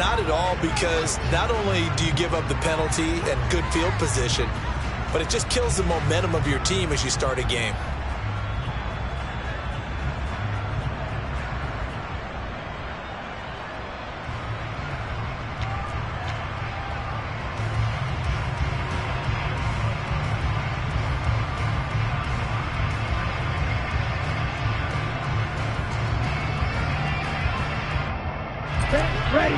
Not at all, because not only do you give up the penalty and good field position, but it just kills the momentum of your team as you start a game. Ready.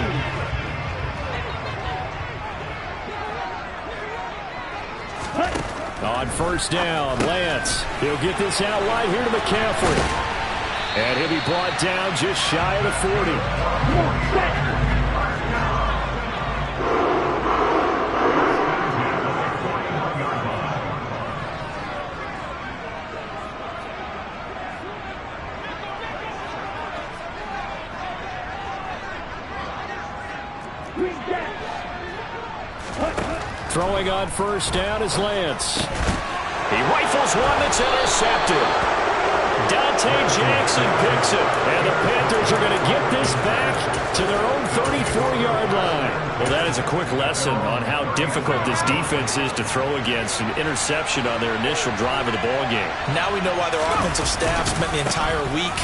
On first down, Lance. He'll get this out wide here to McCaffrey. And he'll be brought down just shy of the 40. Throwing on first down is Lance. He rifles one that's intercepted. Dante Jackson picks it. And the Panthers are going to get this back to their own 34-yard line. Well, that is a quick lesson on how difficult this defense is to throw against. An interception on their initial drive of the ballgame. Now we know why their offensive staff spent the entire week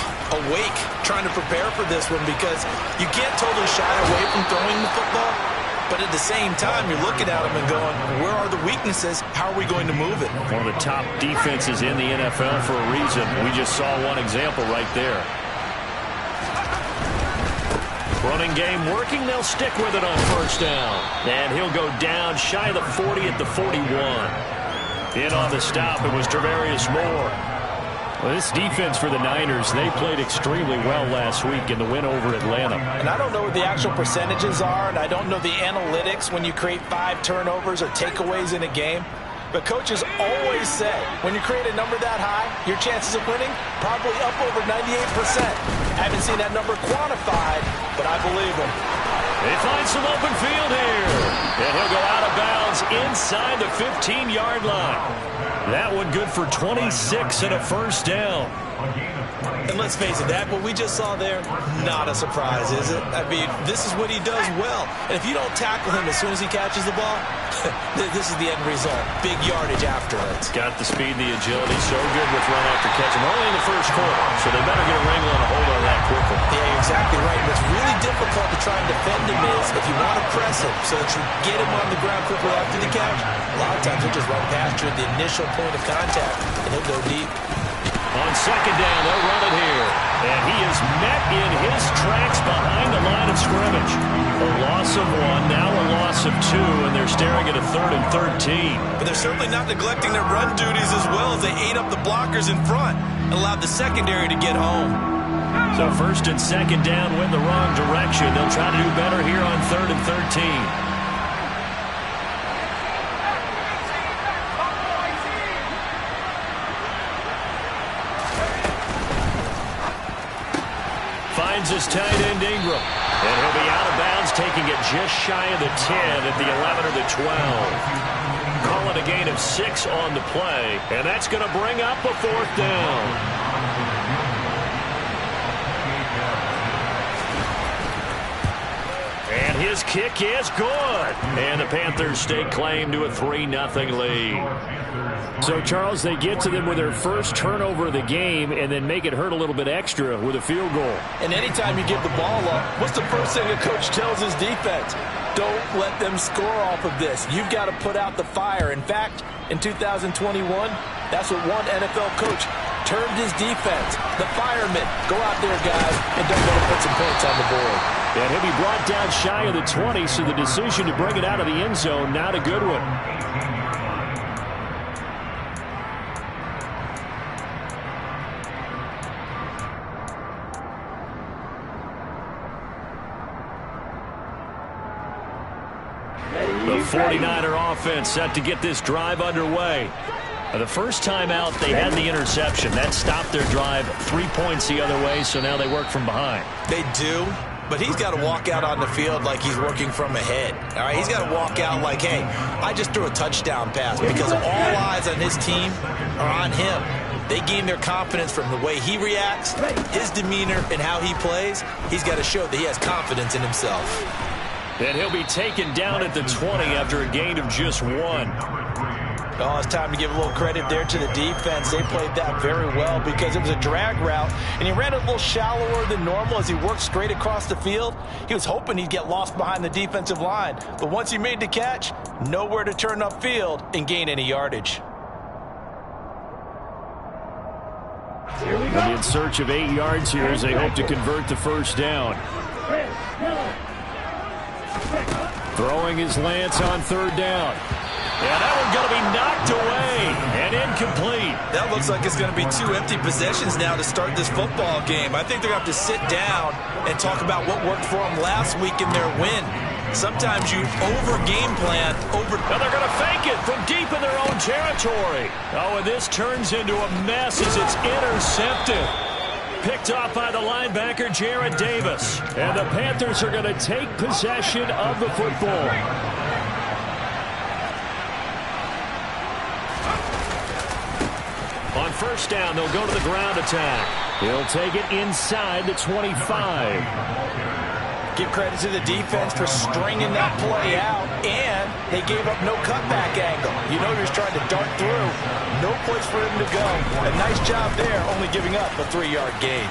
awake trying to prepare for this one, because you can't totally shy away from throwing the football. But at the same time, you're looking at them and going, where are the weaknesses? How are we going to move it? One of the top defenses in the NFL for a reason. We just saw one example right there. Running game working. They'll stick with it on first down. And he'll go down shy of the 40 at the 41. In on the stop, it was Travarius Moore. Well, this defense for the Niners, they played extremely well last week in the win over Atlanta. And I don't know what the actual percentages are, and I don't know the analytics when you create 5 turnovers or takeaways in a game. But coaches always say, when you create a number that high, your chances of winning probably up over 98%. I haven't seen that number quantified, but I believe them. They find some open field here. And he'll go out of bounds inside the 15-yard line. That one good for 26 and a first down. And let's face it, that what we just saw there, not a surprise, is it? I mean, this is what he does well. And if you don't tackle him as soon as he catches the ball, this is the end result. Big yardage after it. Got the speed and the agility. So good with run after catch. And only in the first quarter, so they better get a wrangle and a hold on that quickly. Yeah, you're exactly right. What's really difficult to try and defend him is if you want to press him so that you get him on the ground quickly after the catch, a lot of times he'll just run past you at the initial point of contact, and he'll go deep. On second down, they'll run it here. And he is met in his tracks behind the line of scrimmage. A loss of 1, now a loss of 2, and they're staring at a 3rd and 13. But they're certainly not neglecting their run duties as well, as they ate up the blockers in front and allowed the secondary to get home. So first and second down went the wrong direction. They'll try to do better here on 3rd and 13. Finds his tight end Ingram. And he'll be out of bounds, taking it just shy of the 10 at the 11 or the 12. Call it a gain of 6 on the play. And that's going to bring up a 4th down. And his kick is good. And the Panthers stake claim to a 3-0 lead. So, Charles, they get to them with their first turnover of the game and then make it hurt a little bit extra with a field goal. And anytime you give the ball up, what's the first thing a coach tells his defense? Don't let them score off of this. You've got to put out the fire. In fact, in 2021, that's what one NFL coach termed his defense. The firemen. Go out there, guys, and don't let them put some points on the board. And he'll be brought down shy of the 20, so the decision to bring it out of the end zone, not a good one. The 49er offense set to get this drive underway. The first time out, they had the interception. That stopped their drive 3 points the other way, so now they work from behind. They do, but he's got to walk out on the field like he's working from ahead. All right, he's got to walk out like, hey, I just threw a touchdown pass, because all eyes on his team are on him. They gain their confidence from the way he reacts, his demeanor, and how he plays. He's got to show that he has confidence in himself. And he'll be taken down at the 20 after a gain of just 1. Oh, it's time to give a little credit there to the defense. They played that very well because it was a drag route, and he ran it a little shallower than normal as he worked straight across the field. He was hoping he'd get lost behind the defensive line, but once he made the catch, nowhere to turn upfield and gain any yardage. They'll be in search of 8 yards here as they hope to convert the first down. Throwing his Lance on 3rd down. Yeah, that one's going to be knocked away and incomplete. That looks like it's going to be 2 empty possessions now to start this football game. I think they're going to have to sit down and talk about what worked for them last week in their win. Sometimes you over-game plan. Now they're going to fake it from deep in their own territory. Oh, and this turns into a mess as it's intercepted. Picked off by the linebacker, Jarrad Davis. And the Panthers are going to take possession of the football. On first down, they'll go to the ground attack. He'll take it inside the 25. Give credit to the defense for stringing that play out, and they gave up no cutback angle. You know he was trying to dart through. No place for him to go. A nice job there, only giving up a 3-yard gain.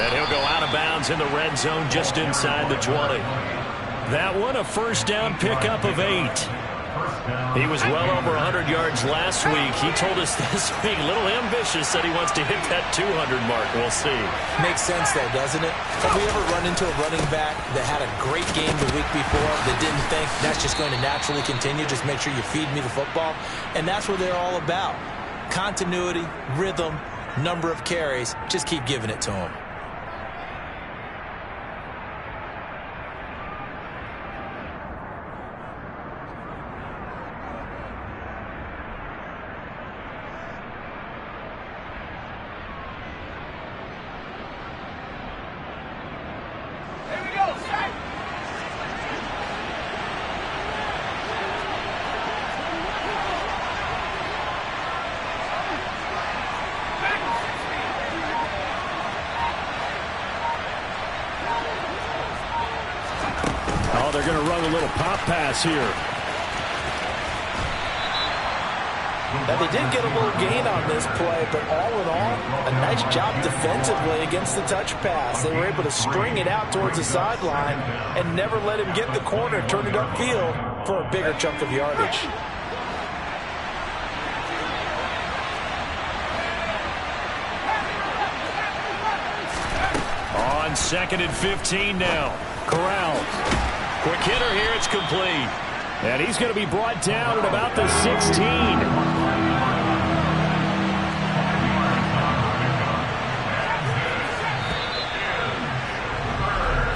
And he'll go out of bounds in the red zone just inside the 20. That one, a first down pickup of 8. He was well over 100 yards last week. He told us this week, a little ambitious, said he wants to hit that 200 mark. We'll see. Makes sense, though, doesn't it? Have we ever run into a running back that had a great game the week before that didn't think that's just going to naturally continue? Just make sure you feed me the football. And that's what they're all about. Continuity, rhythm, number of carries. Just keep giving it to them. They're going to run a little pop pass here. Now, they did get a little gain on this play, but all in all, a nice job defensively against the touch pass. They were able to string it out towards the sideline and never let him get the corner, turn it upfield for a bigger chunk of yardage. On 2nd and 15 now. Corral. Quick hitter here, it's complete. And he's going to be brought down at about the 16.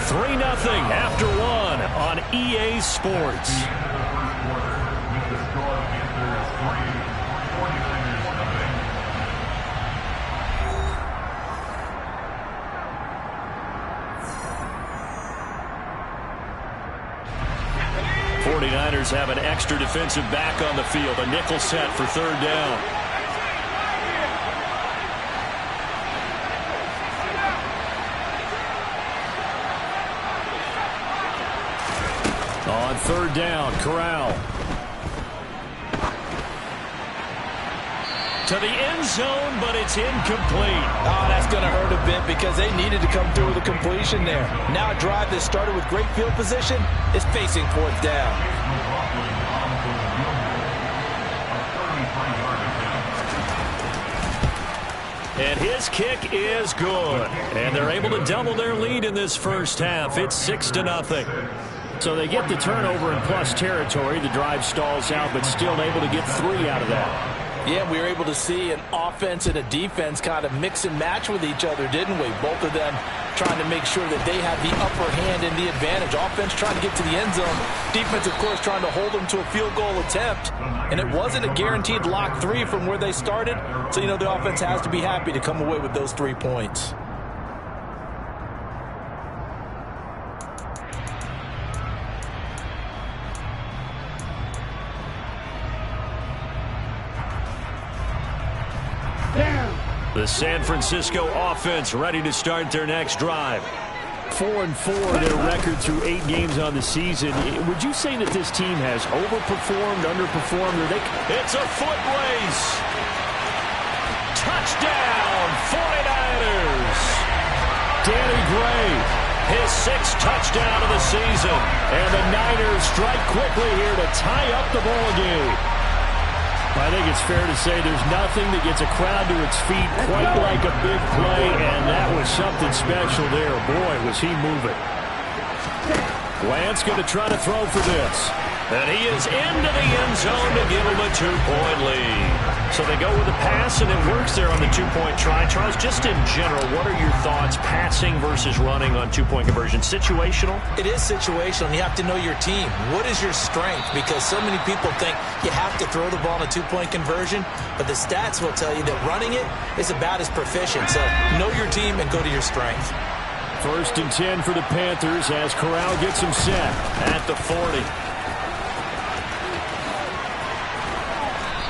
3-0 after 1 on EA Sports. Niners have an extra defensive back on the field. A nickel set for 3rd down. On 3rd down, Corral. To the end zone, but it's incomplete. Oh, that's going to hurt a bit because they needed to come through with a completion there. Now a drive that started with great field position is facing 4th down. And his kick is good. And they're able to double their lead in this first half. It's 6-0. So they get the turnover in plus territory. The drive stalls out, but still able to get 3 out of that. Yeah, we were able to see an offense and a defense kind of mix and match with each other, didn't we? Both of them trying to make sure that they have the upper hand and the advantage. Offense trying to get to the end zone. Defense, of course, trying to hold them to a field goal attempt. And it wasn't a guaranteed lock 3 from where they started. So, you know, the offense has to be happy to come away with those 3 points. The San Francisco offense ready to start their next drive. 4-4 their record through 8 games on the season. Would you say that this team has overperformed, underperformed, or It's a foot race. Touchdown, 49ers. Danny Gray, his 6th touchdown of the season. And the Niners strike quickly here to tie up the ball game. I think it's fair to say there's nothing that gets a crowd to its feet quite like a big play, and that was something special there. Boy, was he moving. Lance going to try to throw for this. And he is into the end zone to give him a 2-point lead. So they go with a pass, and it works there on the 2-point try. Charles, just in general, what are your thoughts passing versus running on 2-point conversion? Situational? It is situational. You have to know your team. What is your strength? Because so many people think you have to throw the ball in a 2-point conversion, but the stats will tell you that running it is about as proficient. So know your team and go to your strength. 1st and 10 for the Panthers as Corral gets him set at the 40.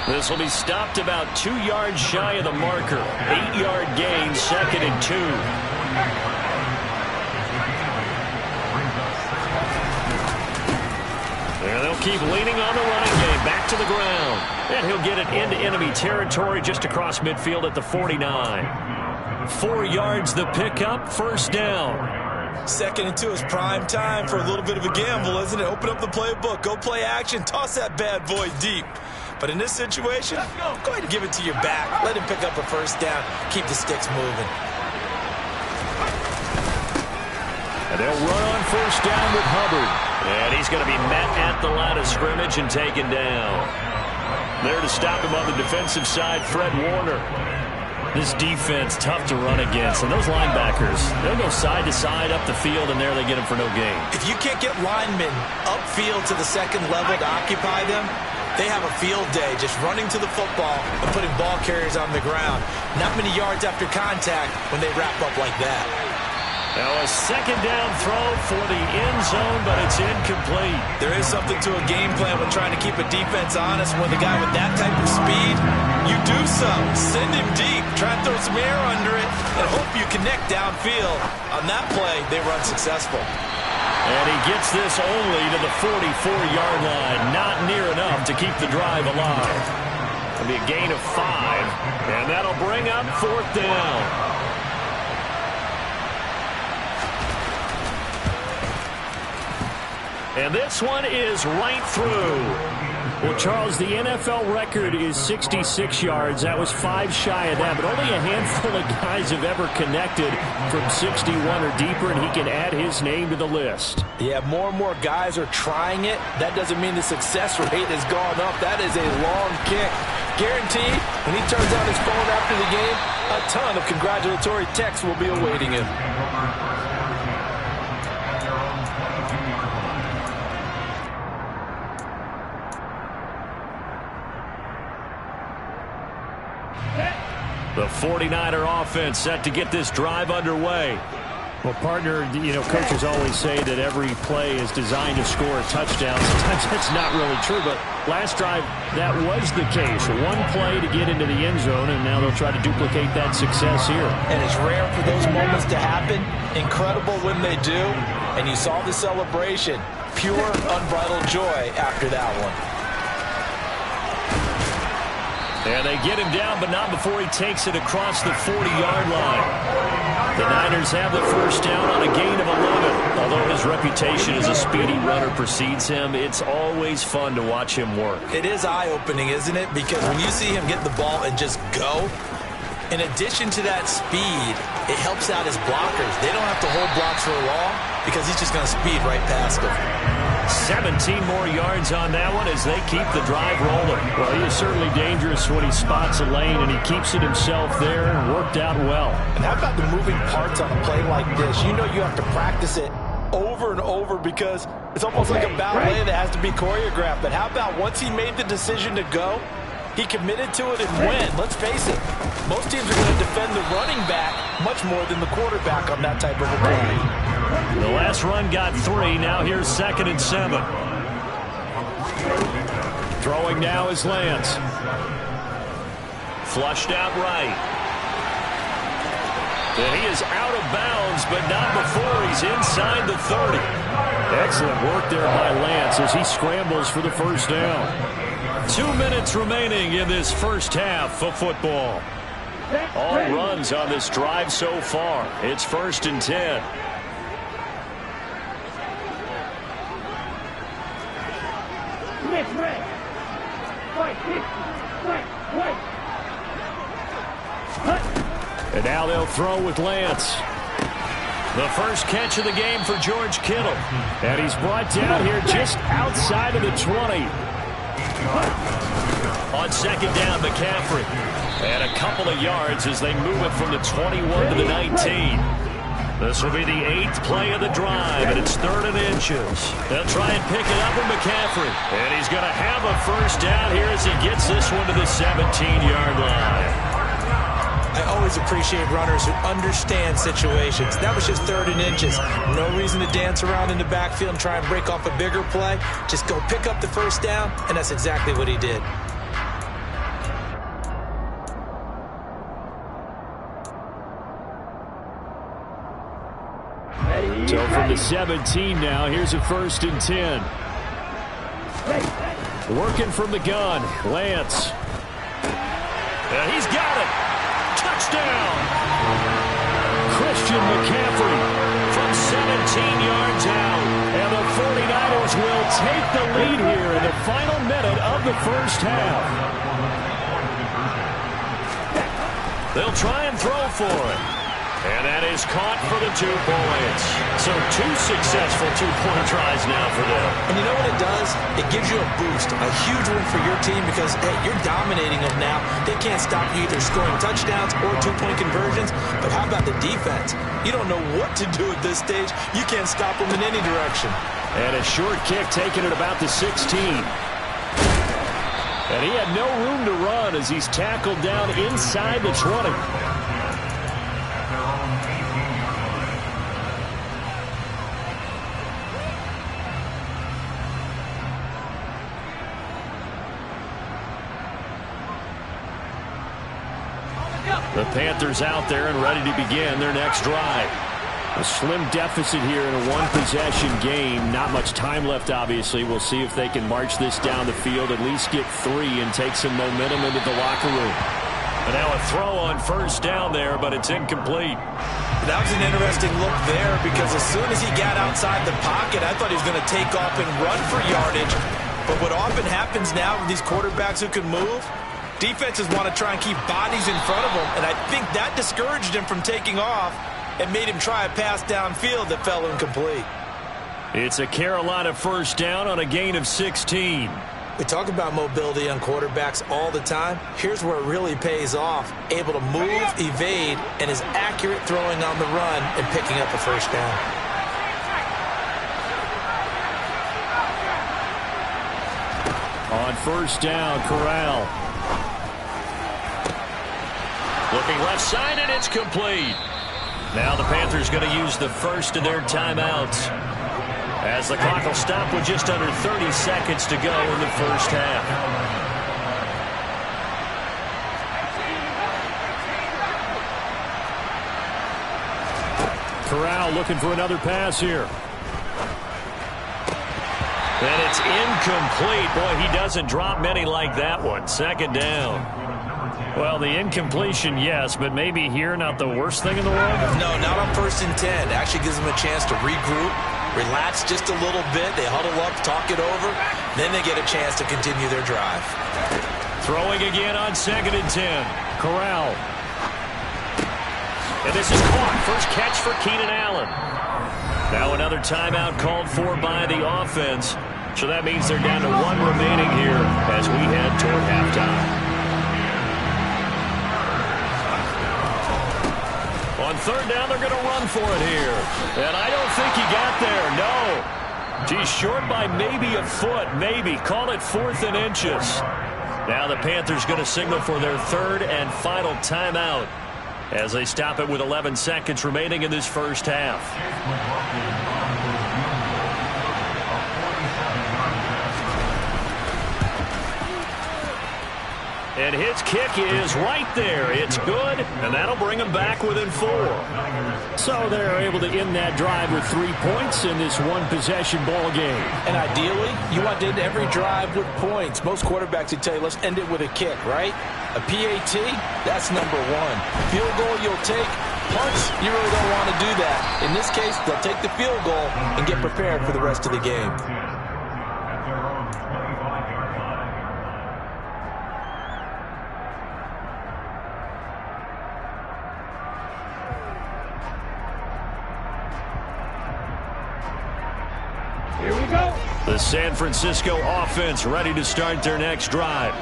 This will be stopped about 2 yards shy of the marker. 8-yard gain, 2nd and 2. And they'll keep leaning on the running game. Back to the ground. And he'll get it into enemy territory just across midfield at the 49. 4 yards the pickup, 1st down. 2nd and 2 is prime time for a little bit of a gamble, isn't it? Open up the playbook, go play action, toss that bad boy deep. But in this situation, go ahead and give it to your back. Let him pick up a 1st down. Keep the sticks moving. And they'll run on 1st down with Hubbard. And he's going to be met at the line of scrimmage and taken down. There to stop him on the defensive side, Fred Warner. This defense, tough to run against. And those linebackers, they'll go side to side up the field, and there they get them for no gain. If you can't get linemen upfield to the 2nd level to occupy them, they have a field day just running to the football and putting ball carriers on the ground. Not many yards after contact when they wrap up like that. Now a 2nd down throw for the end zone, but it's incomplete. There is something to a game plan when trying to keep a defense honest. When the guy with that type of speed, you do so. Send him deep. Try and throw some air under it and hope you connect downfield. On that play, they were unsuccessful. And he gets this only to the 44-yard line. Not near enough to keep the drive alive. It'll be a gain of 5, and that'll bring up 4th down. And this one is right through. Well, Charles, the NFL record is 66 yards. That was 5 shy of that, but only a handful of guys have ever connected from 61 or deeper, and he can add his name to the list. Yeah, more and more guys are trying it. That doesn't mean the success rate has gone up. That is a long kick. Guaranteed, when he turns on his phone after the game, a ton of congratulatory texts will be awaiting him. The 49er offense set to get this drive underway. Well, partner, coaches always say that every play is designed to score a touchdown. Sometimes that's not really true, but last drive, that was the case. One play to get into the end zone, and now they'll try to duplicate that success here. And it's rare for those moments to happen. Incredible when they do. And you saw the celebration. Pure, unbridled joy after that one. And they get him down, but not before he takes it across the 40-yard line. The Niners have the 1st down on a gain of 11. Although his reputation as a speedy runner precedes him, it's always fun to watch him work. It is eye-opening, isn't it? Because when you see him get the ball and just go, in addition to that speed, it helps out his blockers. They don't have to hold blocks for long because he's just going to speed right past them. 17 more yards on that one as they keep the drive rolling. Well, he is certainly dangerous when he spots a lane, and he keeps it himself there and worked out well. And how about the moving parts on a play like this? You know you have to practice it over and over because it's almost like a ballet that has to be choreographed. But how about once he made the decision to go, he committed to it and went. Let's face it, most teams are going to defend the running back much more than the quarterback on that type of a play. The last run got 3. Now here's 2nd and 7. Throwing now is Lance. Flushed out right. And he is out of bounds, but not before he's inside the 30. Excellent work there by Lance as he scrambles for the first down. 2 minutes remaining in this first half of football. All runs on this drive so far. It's 1st and 10. And now they'll throw with Lance. The first catch of the game for George Kittle. And he's brought down here just outside of the 20. On second down, McCaffrey. And a couple of yards as they move it from the 21 to the 19. This will be the 8th play of the drive, and it's 3rd and inches. They'll try and pick it up with McCaffrey. And he's going to have a first down here as he gets this one to the 17-yard line. I always appreciate runners who understand situations. That was just 3rd and inches. No reason to dance around in the backfield and try and break off a bigger play. Just go pick up the first down, and that's exactly what he did. So from the 17 now, here's a 1st and 10. Working from the gun, Lance. And he's got it. Touchdown. Christian McCaffrey from 17 yards out. And the 49ers will take the lead here in the final minute of the first half. They'll try and throw for it. And that is caught for the 2 points. So 2 successful two-point tries now for them. And you know what it does? It gives you a boost, a huge one for your team because, hey, you're dominating them now. They can't stop you either scoring touchdowns or 2-point conversions. But how about the defense? You don't know what to do at this stage. You can't stop them in any direction. And a short kick taken at about the 16. And he had no room to run as he's tackled down inside the 20. The Panthers out there and ready to begin their next drive. A slim deficit here in a one-possession game. Not much time left, obviously. We'll see if they can march this down the field, at least get 3 and take some momentum into the locker room. And now a throw on first down there, but it's incomplete. That was an interesting look there because as soon as he got outside the pocket, I thought he was going to take off and run for yardage. But what often happens now with these quarterbacks who can move, defenses want to try and keep bodies in front of them, and I think that discouraged him from taking off and made him try a pass downfield that fell incomplete. It's a Carolina first down on a gain of 16. We talk about mobility on quarterbacks all the time. Here's where it really pays off. Able to move, evade, and is accurate throwing on the run and picking up a first down. On first down, Corral. Looking left side, and it's complete. Now the Panthers going to use the first of their timeouts as the clock will stop with just under 30 seconds to go in the first half. Corral looking for another pass here. And it's incomplete. Boy, he doesn't drop many like that one. Second down. Well, the incompletion, yes, but maybe here not the worst thing in the world? No, not on 1st and 10. It actually gives them a chance to regroup, relax just a little bit. They huddle up, talk it over. Then they get a chance to continue their drive. Throwing again on 2nd and 10. Corral. And this is caught. First catch for Keenan Allen. Now another timeout called for by the offense. So that means they're down to 1 remaining here as we head toward halftime. On 3rd down, they're going to run for it here. And I don't think he got there. No. He's short by maybe a foot, maybe. Call it 4th and inches. Now the Panthers going to signal for their 3rd and final timeout as they stop it with 11 seconds remaining in this first half. And his kick is right there. It's good, and that'll bring them back within 4. So they're able to end that drive with 3 points in this one-possession ball game. And ideally, you want to end every drive with points. Most quarterbacks would tell you, let's end it with a kick, right? A PAT, that's number 1. Field goal you'll take. Punts, you really don't want to do that. In this case, they'll take the field goal and get prepared for the rest of the game. Here we go. The San Francisco offense ready to start their next drive.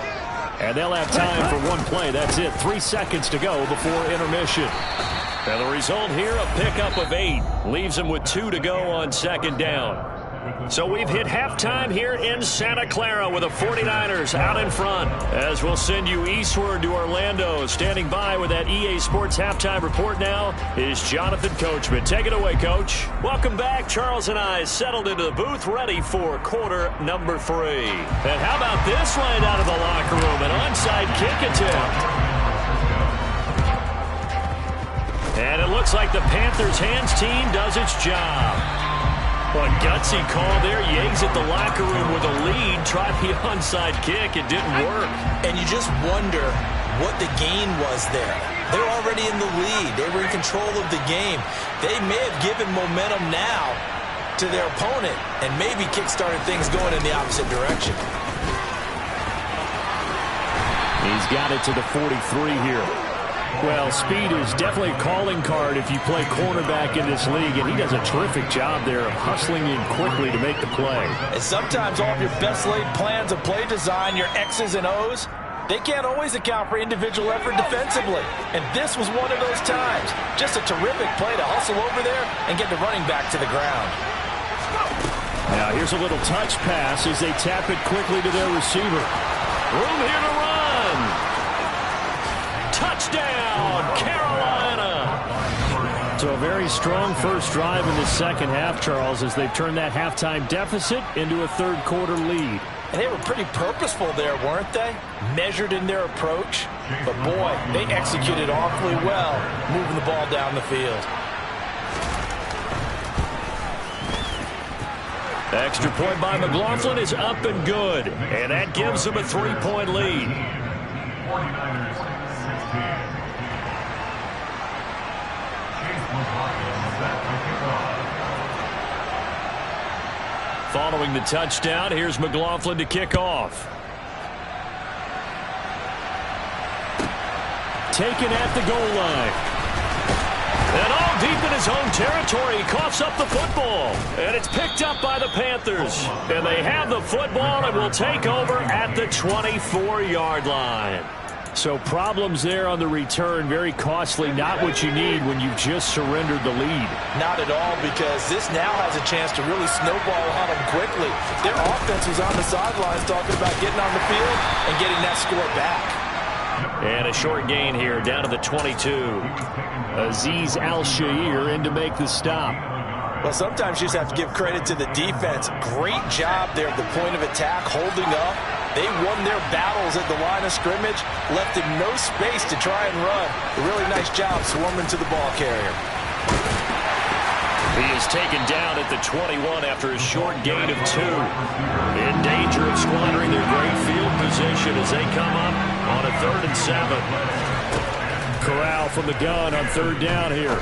And they'll have time for one play. That's it. 3 seconds to go before intermission. And the result here, a pickup of 8. Leaves them with 2 to go on second down. So we've hit halftime here in Santa Clara with the 49ers out in front. As we'll send you eastward to Orlando. Standing by with that EA Sports halftime report now is Jonathan Coachman. Take it away, Coach. Welcome back. Charles and I settled into the booth ready for quarter number 3. And how about this right out of the locker room? An onside kick attempt. And it looks like the Panthers' hands team does its job. But gutsy call there. Yates at the locker room with a lead. Tried the onside kick. It didn't work. And you just wonder what the gain was there. They were already in the lead. They were in control of the game. They may have given momentum now to their opponent and maybe kick-started things going in the opposite direction. He's got it to the 43 here. Well, speed is definitely a calling card if you play cornerback in this league, and he does a terrific job there of hustling in quickly to make the play. And sometimes all of your best laid plans of play design, your X's and O's, they can't always account for individual effort defensively. And this was one of those times. Just a terrific play to hustle over there and get the running back to the ground. Now here's a little touch pass as they tap it quickly to their receiver. Room here to run. Touchdown, Carolina! So a very strong first drive in the second half, Charles, as they've turned that halftime deficit into a third-quarter lead. And they were pretty purposeful there, weren't they? Measured in their approach. But, boy, they executed awfully well, moving the ball down the field. Extra point by McLaughlin is up and good. And that gives them a 3-point lead. 49ers 16. Following the touchdown, here's McLaughlin to kick off. Taken at the goal line. And all deep in his own territory, he coughs up the football. And it's picked up by the Panthers. And they have the football and will take over at the 24-yard line. So problems there on the return, very costly, not what you need when you've just surrendered the lead. Not at all, because this now has a chance to really snowball on them quickly. Their offense was on the sidelines talking about getting on the field and getting that score back. And a short gain here, down to the 22. Azeez Al-Shaair in to make the stop. Well, sometimes you just have to give credit to the defense. Great job there at the point of attack, holding up. They won their battles at the line of scrimmage, left him no space to try and run. A really nice job swarming to the ball carrier. He is taken down at the 21 after a short gain of 2. In danger of squandering their great field position as they come up on a 3rd and 7. Corral from the gun on 3rd down here.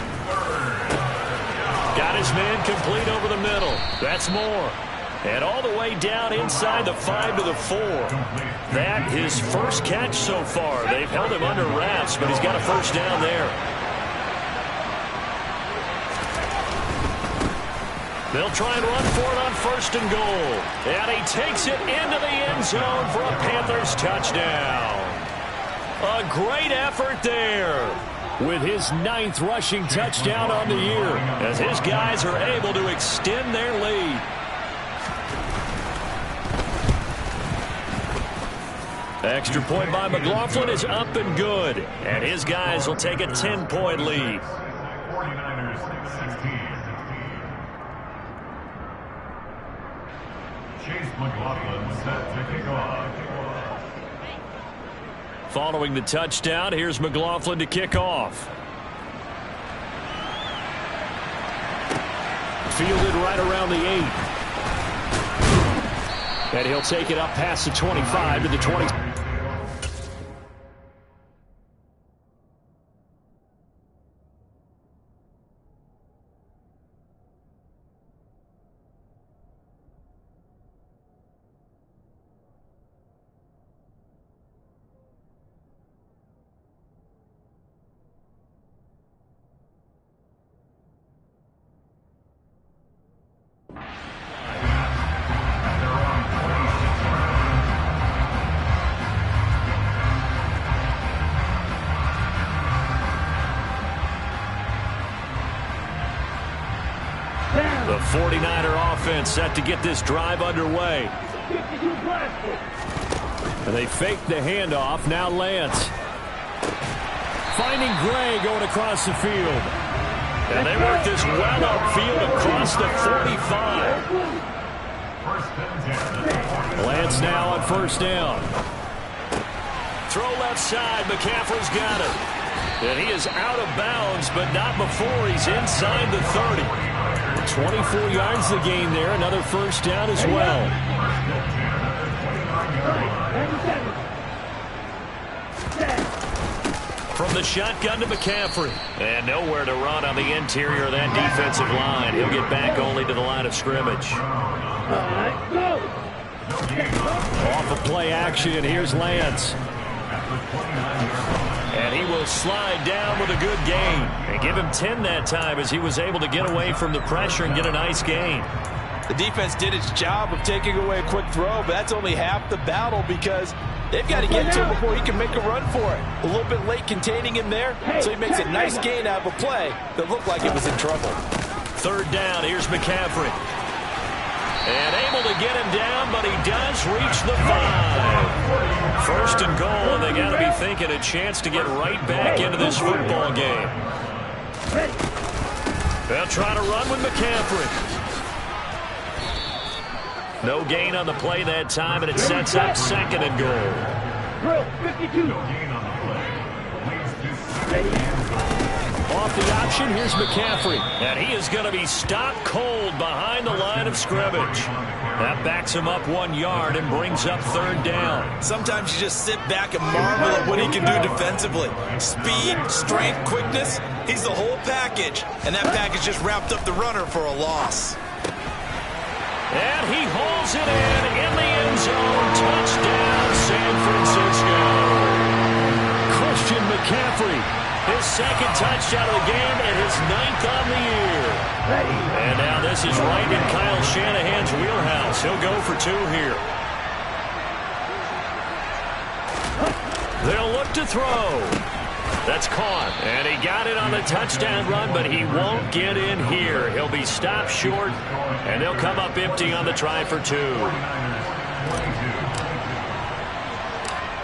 Got his man complete over the middle. That's more. And all the way down inside the 5 to the 4. That his first catch so far. They've held him under wraps, but he's got a first down there. They'll try and run for it on 1st and goal. And he takes it into the end zone for a Panthers touchdown. A great effort there, with his 9th rushing touchdown on the year, as his guys are able to extend their lead. Extra point by McLaughlin is up and good, and his guys will take a 10-point lead. 49ers 16. Chase McLaughlin set to kick off. Following the touchdown, here's McLaughlin to kick off. Fielded right around the 8. And he'll take it up past the 25 to the 20. The 49er offense set to get this drive underway. And they fake the handoff. Now Lance. Finding Gray going across the field. And they work this well upfield across the 45. Lance now on first down. Throw left side. McCaffrey's got it. And he is out of bounds, but not before he's inside the 30. 24 yards the gain there. Another first down as well. From the shotgun to McCaffrey. And nowhere to run on the interior of that defensive line. He'll get back only to the line of scrimmage. Off of play action, here's Lance. And he will slide down with a good gain. And give him 10 that time as he was able to get away from the pressure and get a nice gain. The defense did its job of taking away a quick throw, but that's only half the battle because they've got to get to him before he can make a run for it. A little bit late containing him there, so he makes a nice gain out of a play that looked like it was in trouble. Third down, here's McCaffrey. And able to get him down, but he does reach the 5. First and goal, and they got to be thinking a chance to get right back into this football game. They'll try to run with McCaffrey. No gain on the play that time, and it sets up second and goal. 52. Off the option, here's McCaffrey. And he is going to be stopped cold behind the line of scrimmage. That backs him up 1 yard and brings up third down. Sometimes you just sit back and marvel at what he can do defensively. Speed, strength, quickness, he's the whole package. And that package just wrapped up the runner for a loss. And he hauls it in the end zone. Touchdown, San Francisco. Christian McCaffrey. His second touchdown of the game and his 9th on the year. And now this is right in Kyle Shanahan's wheelhouse. He'll go for 2 here. They'll look to throw. That's caught. And he got it on the touchdown run, but he won't get in here. He'll be stopped short, and they'll come up empty on the try for 2.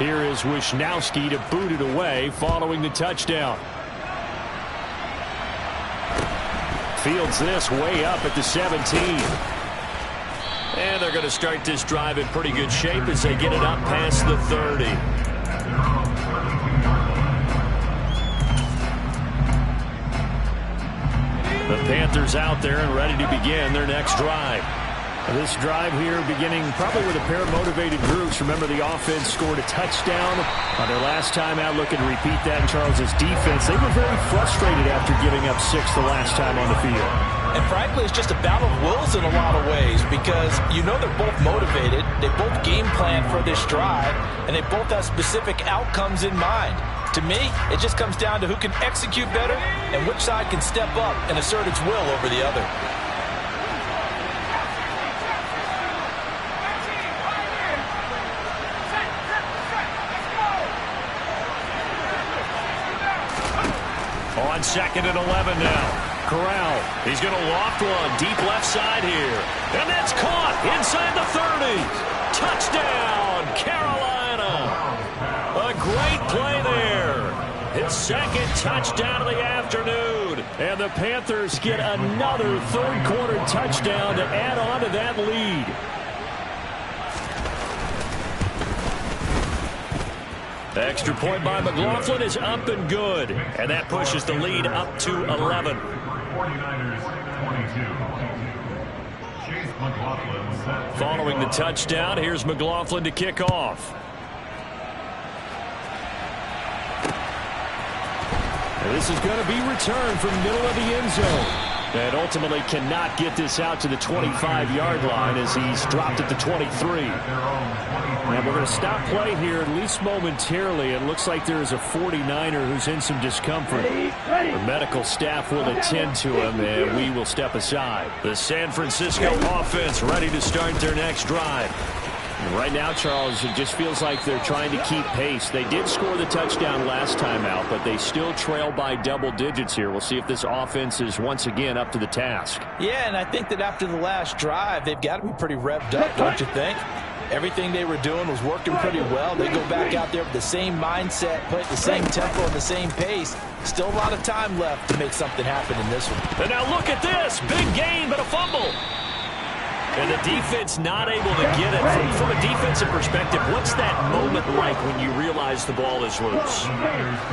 Here is Wisnowski to boot it away following the touchdown. Fields this way up at the 17. And they're going to start this drive in pretty good shape as they get it up past the 30. The Panthers out there and ready to begin their next drive. This drive here beginning probably with a pair of motivated groups. Remember, the offense scored a touchdown on their last time out, looking to repeat that in Charles's defense. They were very frustrated after giving up 6 the last time on the field. And frankly, it's just a battle of wills in a lot of ways because you know they're both motivated, they both game plan for this drive, and they both have specific outcomes in mind. To me, it just comes down to who can execute better and which side can step up and assert its will over the other. On 2nd and 11 now. Corral. He's going to loft one deep left side here. And that's caught inside the 30. Touchdown, Carolina. A great play there. His second touchdown of the afternoon. And the Panthers get another third-quarter touchdown to add on to that lead. Extra point by McLaughlin is up and good. And that pushes the lead up to 11. 49ers 22. Chase McLaughlin set. Following the touchdown, here's McLaughlin to kick off. And this is going to be returned from middle of the end zone. And ultimately cannot get this out to the 25-yard line as he's dropped at the 23. And we're going to stop play here, at least momentarily. It looks like there is a 49er who's in some discomfort. The medical staff will attend to him, and we will step aside. The San Francisco offense ready to start their next drive. And right now, Charles, it just feels like they're trying to keep pace. They did score the touchdown last time out, but they still trail by double digits here. We'll see if this offense is once again up to the task. Yeah, and I think that after the last drive, they've got to be pretty revved up, don't you think? Everything they were doing was working pretty well. They go back out there with the same mindset, play at the same tempo and the same pace. Still a lot of time left to make something happen in this one. And now look at this. Big gain, but a fumble. And the defense not able to get it. From a defensive perspective, what's that moment like when you realize the ball is loose?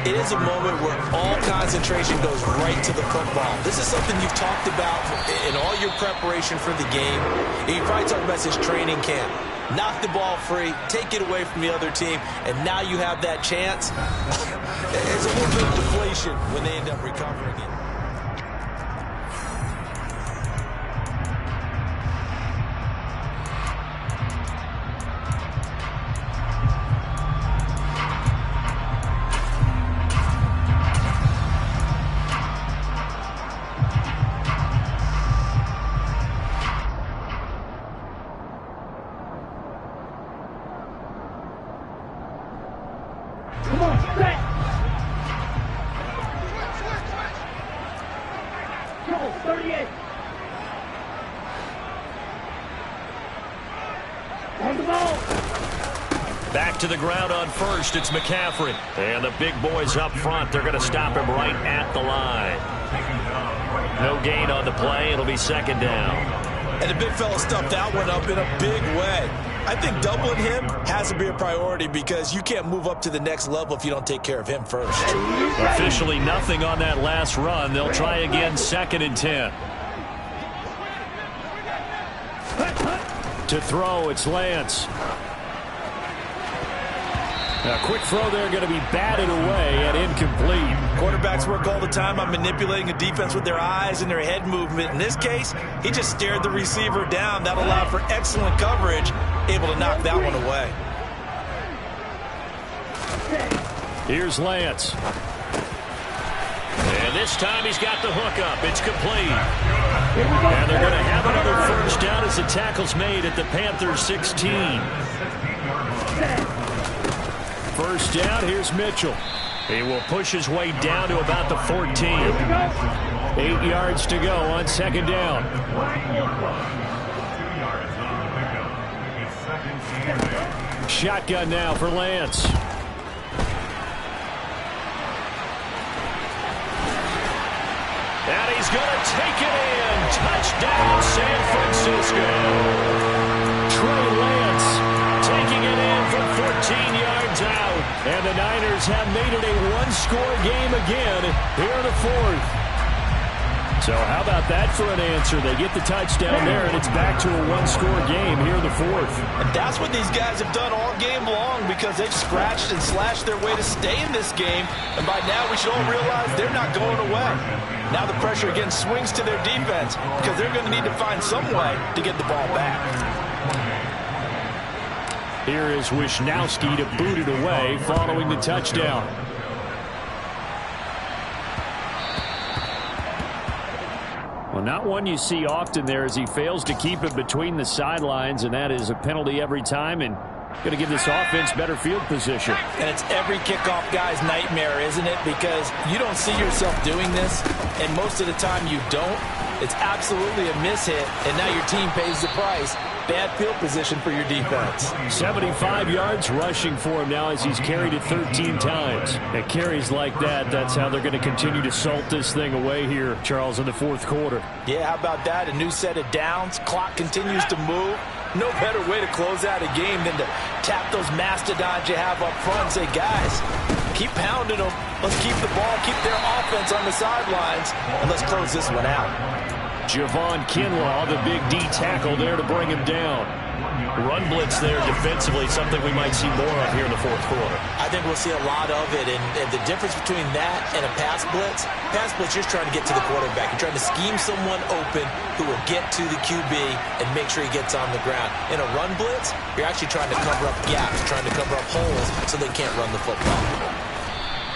It is a moment where all concentration goes right to the football. This is something you've talked about in all your preparation for the game. You probably talked about this training camp. Knock the ball free, take it away from the other team, and now you have that chance. It's a little bit of deflation when they end up recovering it. Come on, set! Go, 38! On the ball! Back to the ground on first, it's McCaffrey. And the big boys up front, they're going to stop him right at the line. No gain on the play, it'll be second down. And the big fella stuffed that one up in a big way. I think doubling him has to be a priority because you can't move up to the next level if you don't take care of him first. Officially nothing on that last run. They'll try again, 2nd and 10. To throw, it's Lance. A quick throw there, going to be batted away and incomplete. Quarterbacks work all the time on manipulating a defense with their eyes and their head movement. In this case, he just stared the receiver down. That allowed for excellent coverage, able to knock that one away. Here's Lance. And this time he's got the hook up. It's complete. And they're going to have another first down as the tackle's made at the Panthers 16. First down, here's Mitchell. He will push his way down to about the 14. 8 yards to go on 2nd down. Shotgun now for Lance. And he's going to take it in. Touchdown, San Francisco. Trey Lance taking it in from 14 yards out. And the Niners have made it a one-score game again here in the 4th. So how about that for an answer? They get the touchdown there, and it's back to a one-score game here in the 4th. And that's what these guys have done all game long because they've scratched and slashed their way to stay in this game. And by now we should all realize they're not going away. Now the pressure again swings to their defense because they're going to need to find some way to get the ball back. Here is Wisnowski to boot it away following the touchdown. Well, not one you see often there as he fails to keep it between the sidelines, and that is a penalty every time and going to give this offense better field position. And it's every kickoff guy's nightmare, isn't it? Because you don't see yourself doing this, and most of the time you don't. It's absolutely a mishit, and now your team pays the price. Bad field position for your defense. 75 yards rushing for him now as he's carried it 13 times. At carries like that, that's how they're going to continue to salt this thing away here, Charles, in the 4th quarter. Yeah, how about that? A new set of downs. Clock continues to move. No better way to close out a game than to tap those mastodons you have up front and say, guys, keep pounding them. Let's keep the ball, keep their offense on the sidelines, and let's close this one out. Javon Kinlaw, the big D tackle there to bring him down. Run blitz there defensively, something we might see more of here in the fourth quarter. I think we'll see a lot of it, and the difference between that and a pass blitz, you're just trying to get to the quarterback. You're trying to scheme someone open who will get to the QB and make sure he gets on the ground. In a run blitz, you're actually trying to cover up gaps, trying to cover up holes so they can't run the football.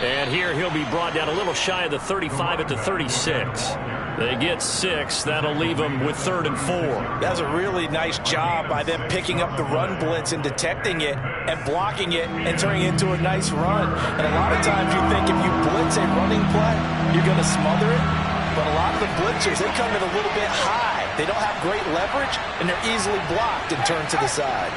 And here he'll be brought down a little shy of the 35 at the 36. They get 6. That'll leave them with 3rd and 4. That was a really nice job by them picking up the run blitz and detecting it and blocking it and turning it into a nice run. And a lot of times you think if you blitz a running play, you're going to smother it. But a lot of the blitzers, they come in a little bit high. They don't have great leverage, and they're easily blocked and turned to the side.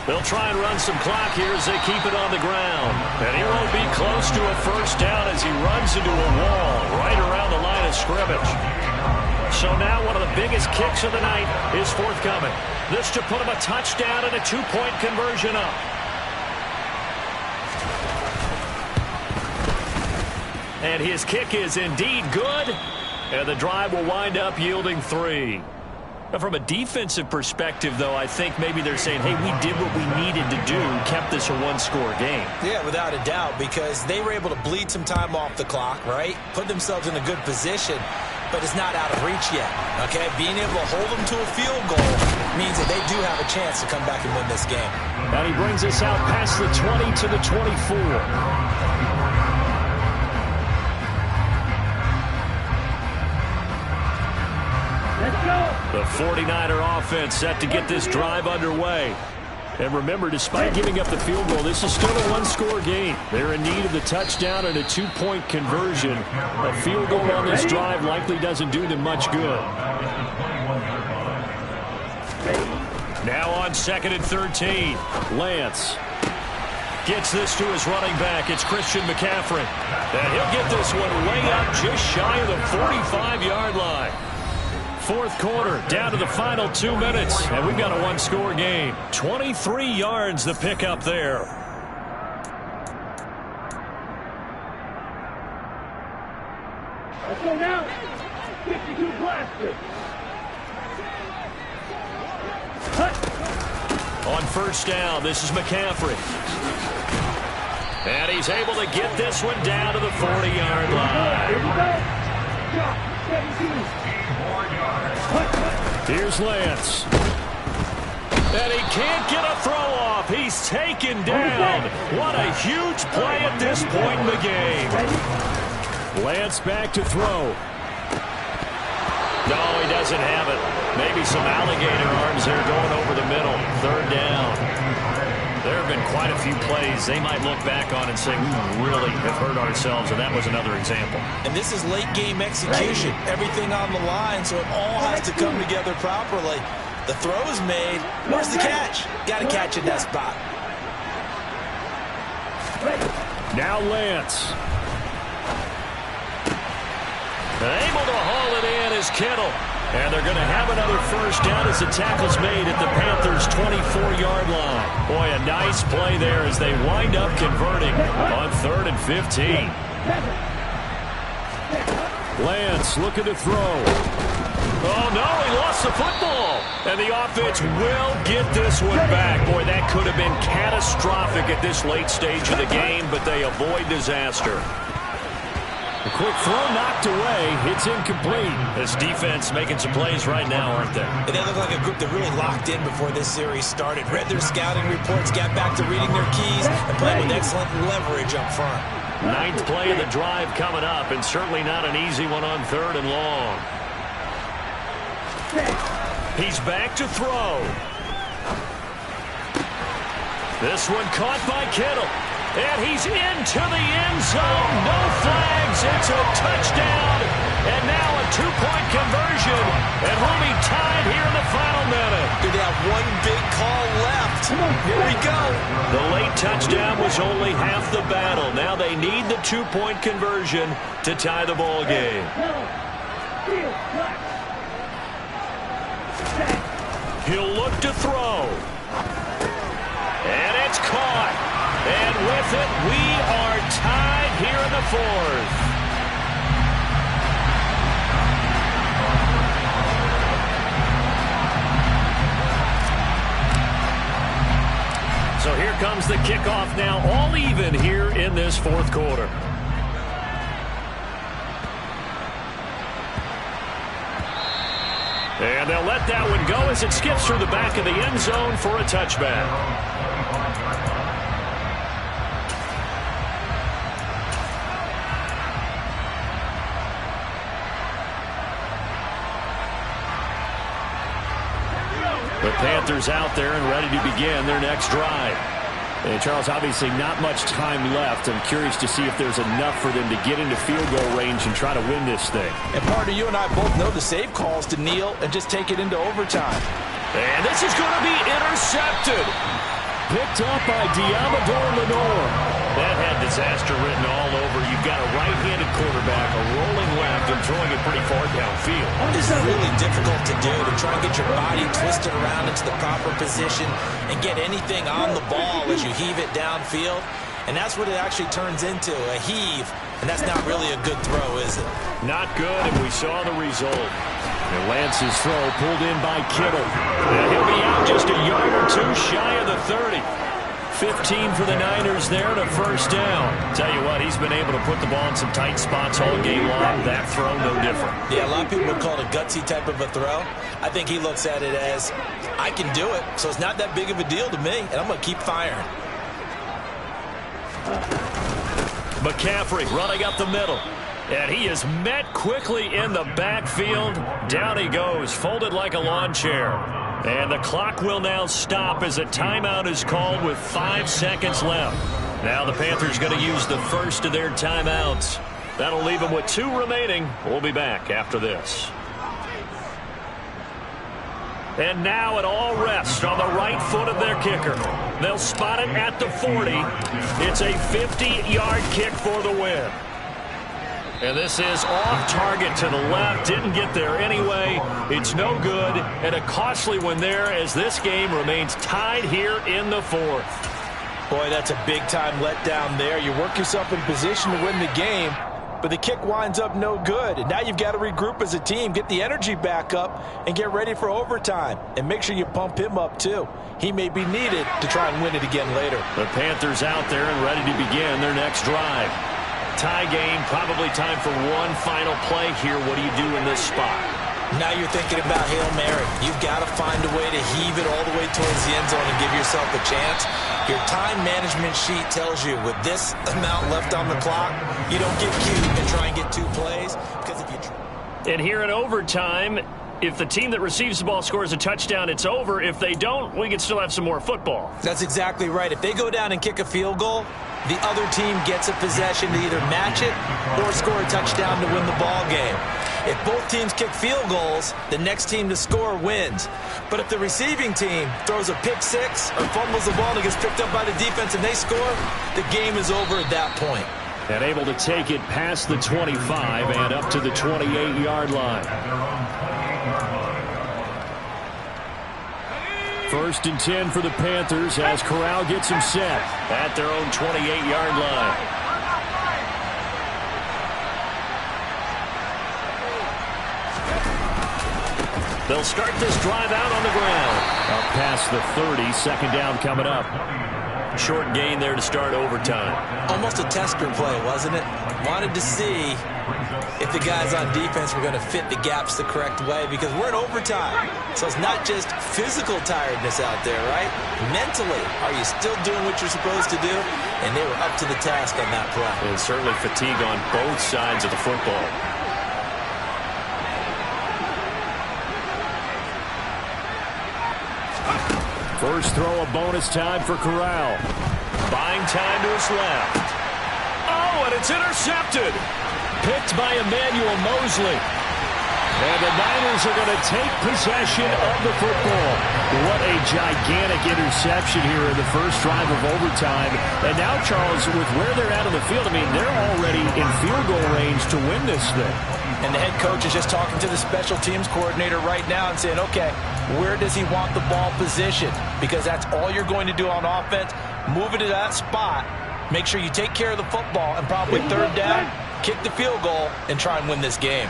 They'll try and run some clock here as they keep it on the ground. And he won't be close to a first down as he runs into a wall right around the line of scrimmage. So now one of the biggest kicks of the night is forthcoming. This to put him a touchdown and a 2-point conversion up. And his kick is indeed good. And the drive will wind up yielding 3. From a defensive perspective, though, I think maybe they're saying, hey, we did what we needed to do, kept this a one-score game. Yeah, without a doubt, because they were able to bleed some time off the clock, right? Put themselves in a good position, but it's not out of reach yet, okay? Being able to hold them to a field goal means that they do have a chance to come back and win this game. And he brings us out past the 20 to the 24. The 49er offense set to get this drive underway. And remember, despite giving up the field goal, this is still a one-score game. They're in need of the touchdown and a 2-point conversion. A field goal on this drive likely doesn't do them much good. Now on 2nd and 13, Lance gets this to his running back. It's Christian McCaffrey. And he'll get this one way up just shy of the 45-yard line. Fourth quarter, down to the final 2 minutes, and we've got a one-score game. 23 yards the pickup there. Let's go now. 52 blasters. On first down, this is McCaffrey. And he's able to get this one down to the 40-yard line. Here we go. Drop. 17. Here's Lance. And he can't get a throw off. He's taken down. What a huge play at this point in the game. Lance back to throw. No, he doesn't have it. Maybe some alligator arms there going over the middle. 3rd down. There have been quite a few plays they might look back on and say, we really have hurt ourselves, and that was another example. And this is late-game execution. Everything on the line, so it all has to come together properly. The throw is made. Where's the catch? Got to catch in that spot. Now Lance. Able to haul it in is Kittle. And they're going to have another first down as the tackle's made at the Panthers' 24-yard line. Boy, a nice play there as they wind up converting on 3rd and 15. Lance looking to throw. Oh, no, he lost the football. And the offense will get this one back. Boy, that could have been catastrophic at this late stage of the game, but they avoid disaster. A quick throw knocked away. It's incomplete. This defense making some plays right now, aren't they? And they look like a group that really locked in before this series started. Read their scouting reports, got back to reading their keys, and playing with excellent leverage up front. 9th play of the drive coming up, and certainly not an easy one on 3rd and long. He's back to throw. This one caught by Kittle. And he's into the end zone. No flags. It's a touchdown. And now a 2-point conversion. And we'll be tied here in the final minute. They have one big call left. left. Here we go. The late touchdown was only half the battle. Now they need the two-point conversion to tie the ball game. He'll look to throw. And it's caught. And with it, we are tied here in the fourth. So here comes the kickoff now, all even here in this fourth quarter. And they'll let that one go as it skips through the back of the end zone for a touchback. The Panthers out there and ready to begin their next drive. And Charles, obviously not much time left. I'm curious to see if there's enough for them to get into field goal range and try to win this thing. And Parker, you and I both know the save calls to kneel and just take it into overtime. And this is going to be intercepted. Picked up by Diamador Lenore. That had disaster written all over. You've got a right-handed quarterback, a rolling left, and throwing it pretty far downfield. It's really difficult to do, to try and get your body twisted around into the proper position and get anything on the ball as you heave it downfield. And that's what it actually turns into, a heave. And that's not really a good throw, is it? Not good, and we saw the result. And Lance's throw pulled in by Kittle. And he'll be out just a yard or two shy of the 30. 15 for the Niners there and a first down. Tell you what, he's been able to put the ball in some tight spots all game long. That throw, no different. Yeah, a lot of people would call it a gutsy type of a throw. I think he looks at it as, I can do it, so it's not that big of a deal to me, and I'm going to keep firing. McCaffrey running up the middle. And he is met quickly in the backfield. Down he goes, folded like a lawn chair. And the clock will now stop as a timeout is called with 5 seconds left. Now the Panthers going to use the first of their timeouts. That'll leave them with 2 remaining. We'll be back after this. And now it all rests on the right foot of their kicker. They'll spot it at the 40. It's a 50-yard kick for the win. And this is off target to the left. Didn't get there anyway. It's no good. And a costly one there as this game remains tied here in the fourth. Boy, that's a big-time letdown there. You work yourself in position to win the game, but the kick winds up no good. And now you've got to regroup as a team, get the energy back up, and get ready for overtime. And make sure you pump him up, too. He may be needed to try and win it again later. The Panthers out there and ready to begin their next drive. Tie game, probably time for one final play here. What do you do in this spot? Now you're thinking about Hail Mary. You've got to find a way to heave it all the way towards the end zone and give yourself a chance. Your time management sheet tells you with this amount left on the clock, you don't get cute and try and get 2 plays. Because if you And here in overtime, if the team that receives the ball scores a touchdown, it's over. If they don't, we can still have some more football. That's exactly right. If they go down and kick a field goal, the other team gets a possession to either match it or score a touchdown to win the ball game. If both teams kick field goals, the next team to score wins. But if the receiving team throws a pick six or fumbles the ball and it gets picked up by the defense and they score, the game is over at that point. And able to take it past the 25 and up to the 28-yard line. First and 10 for the Panthers as Corral gets him set at their own 28-yard line. They'll start this drive out on the ground. Up past the 30, second down coming up. Short gain there to start overtime. Almost a tester play, wasn't it? Wanted to see if the guys on defense were going to fit the gaps the correct way because we're in overtime. So it's not just physical tiredness out there, right? Mentally, are you still doing what you're supposed to do? And they were up to the task on that play. And certainly fatigue on both sides of the football. First throw, a bonus time for Corral. Buying time to his left. Oh, and it's intercepted. Picked by Emmanuel Mosley. And the Niners are going to take possession of the football. What a gigantic interception here in the first drive of overtime. And now, Charles, with where they're at on the field, I mean, they're already in field goal range to win this thing. And the head coach is just talking to the special teams coordinator right now and saying, okay, where does he want the ball positioned? Because that's all you're going to do on offense. Move it to that spot. Make sure you take care of the football, and probably third down, kick the field goal, and try and win this game.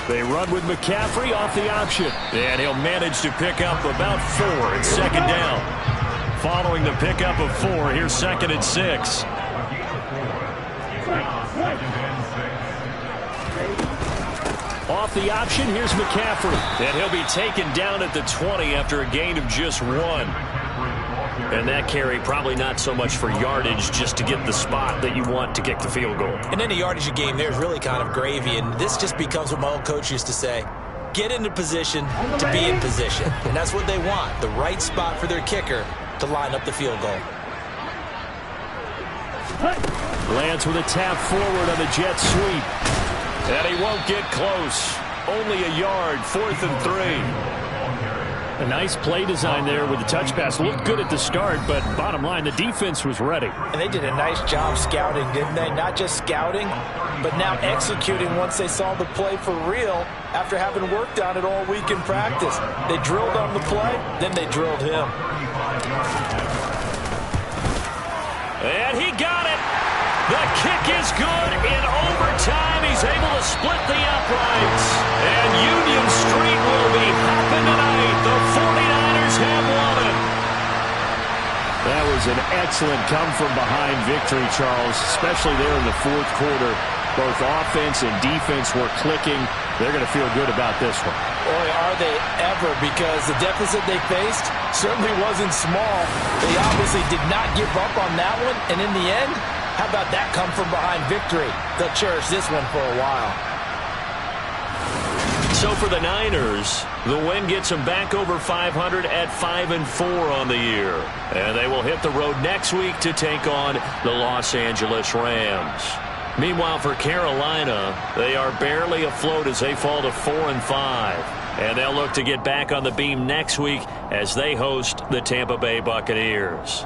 They run with McCaffrey off the option. And he'll manage to pick up about 4. It's second down. Following the pickup of 4, here's 2nd and 6. Off the option, here's McCaffrey. And he'll be taken down at the 20 after a gain of just 1. And that carry probably not so much for yardage, just to get the spot that you want to kick the field goal. And any yardage game there is really kind of gravy, and this just becomes what my old coach used to say. Get into position to be in position. And that's what they want, the right spot for their kicker to line up the field goal. Lance with a tap forward on the jet sweep. And he won't get close. Only a yard, 4th and 3. A nice play design there with the touch pass. Looked good at the start, but bottom line, the defense was ready. And they did a nice job scouting, didn't they? Not just scouting, but now executing once they saw the play for real after having worked on it all week in practice. They drilled on the play, then they drilled him. And he got it. The kick is good in overtime. He's able to split the uprights. And Union Street will be hopping tonight. The 49ers have won it. That was an excellent come-from-behind victory, Charles, especially there in the fourth quarter. Both offense and defense were clicking. They're going to feel good about this one. Boy, are they ever, because the deficit they faced certainly wasn't small. They obviously did not give up on that one, and in the end, how about that come-from-behind victory? They'll cherish this one for a while. So for the Niners, the win gets them back over 500 at 5-4 on the year. And they will hit the road next week to take on the Los Angeles Rams. Meanwhile, for Carolina, they are barely afloat as they fall to 4-5. And they'll look to get back on the beam next week as they host the Tampa Bay Buccaneers.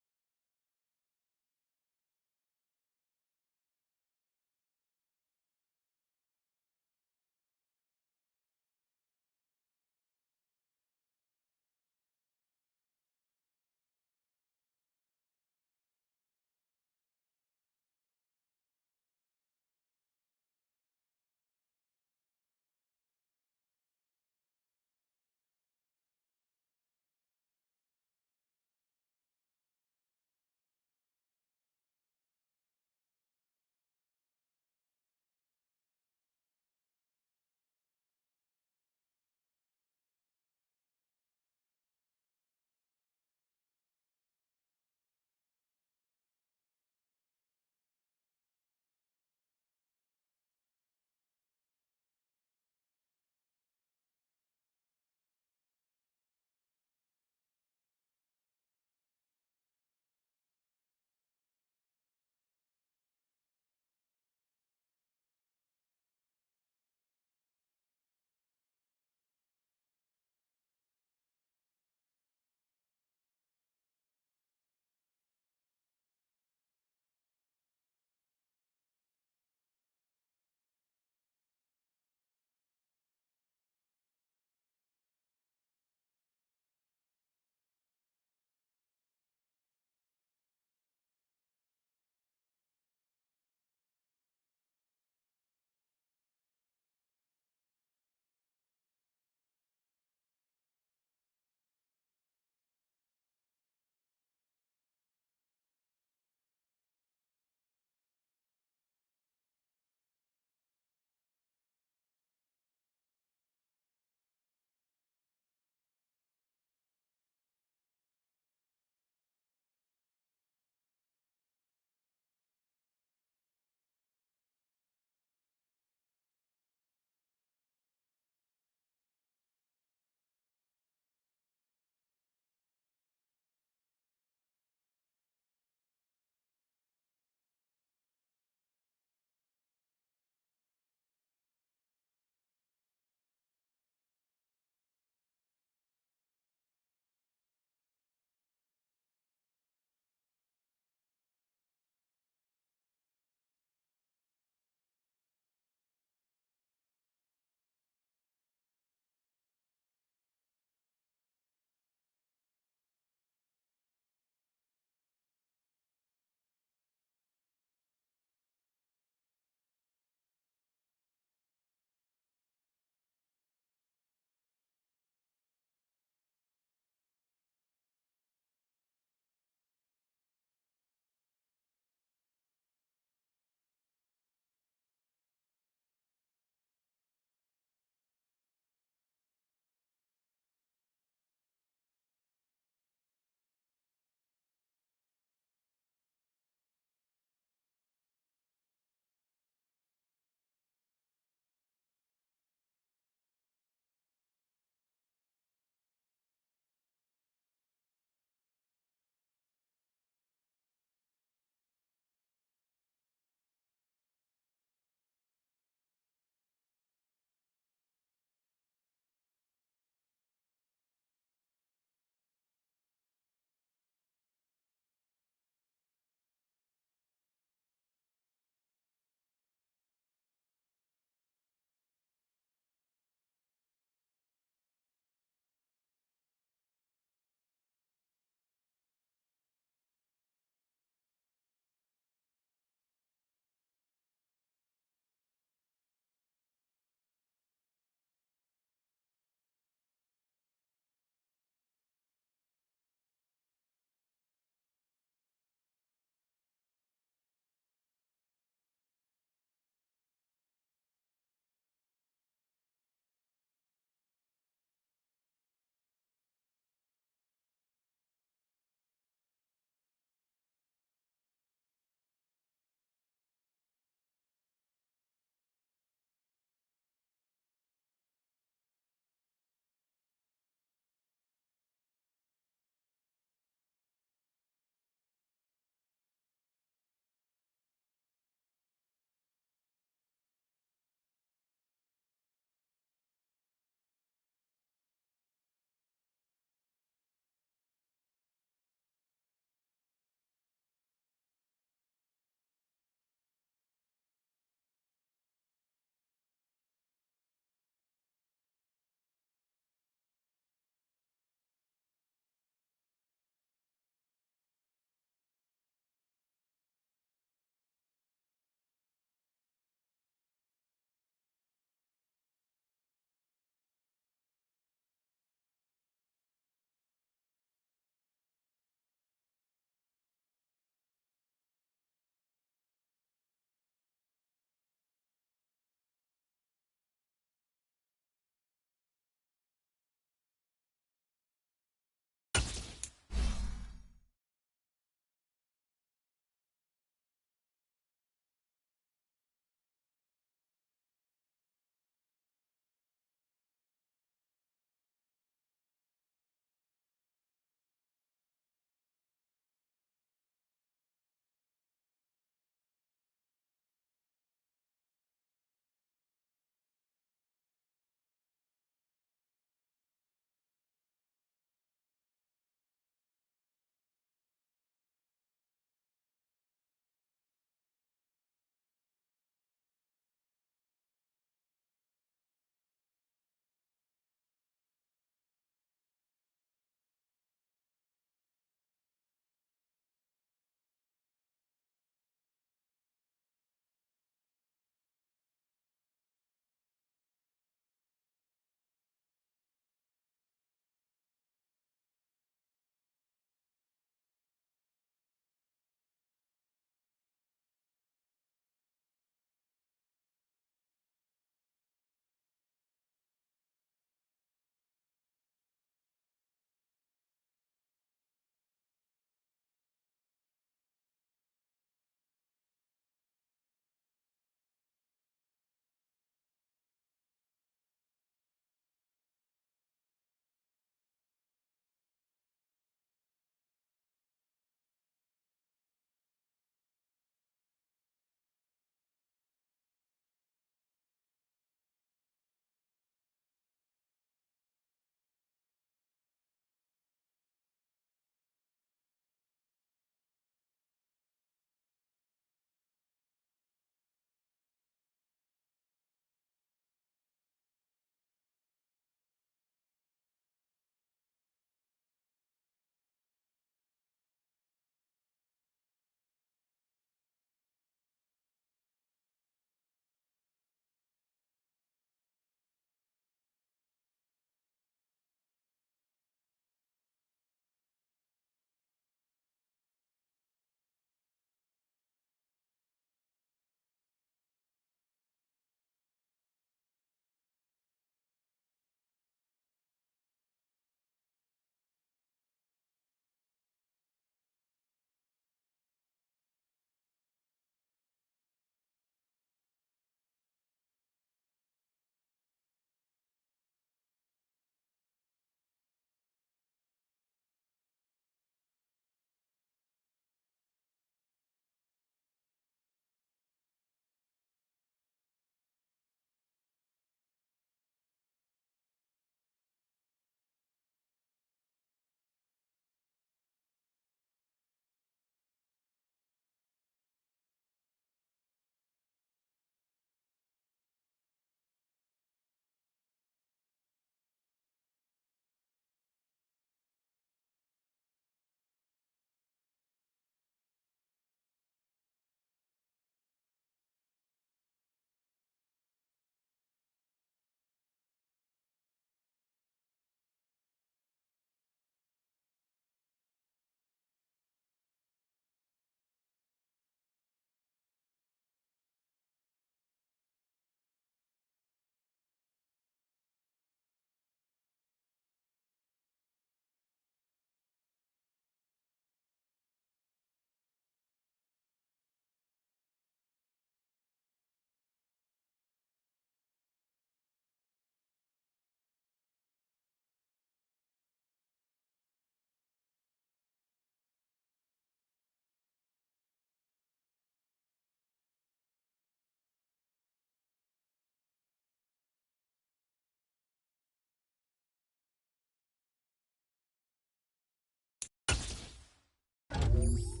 Bye.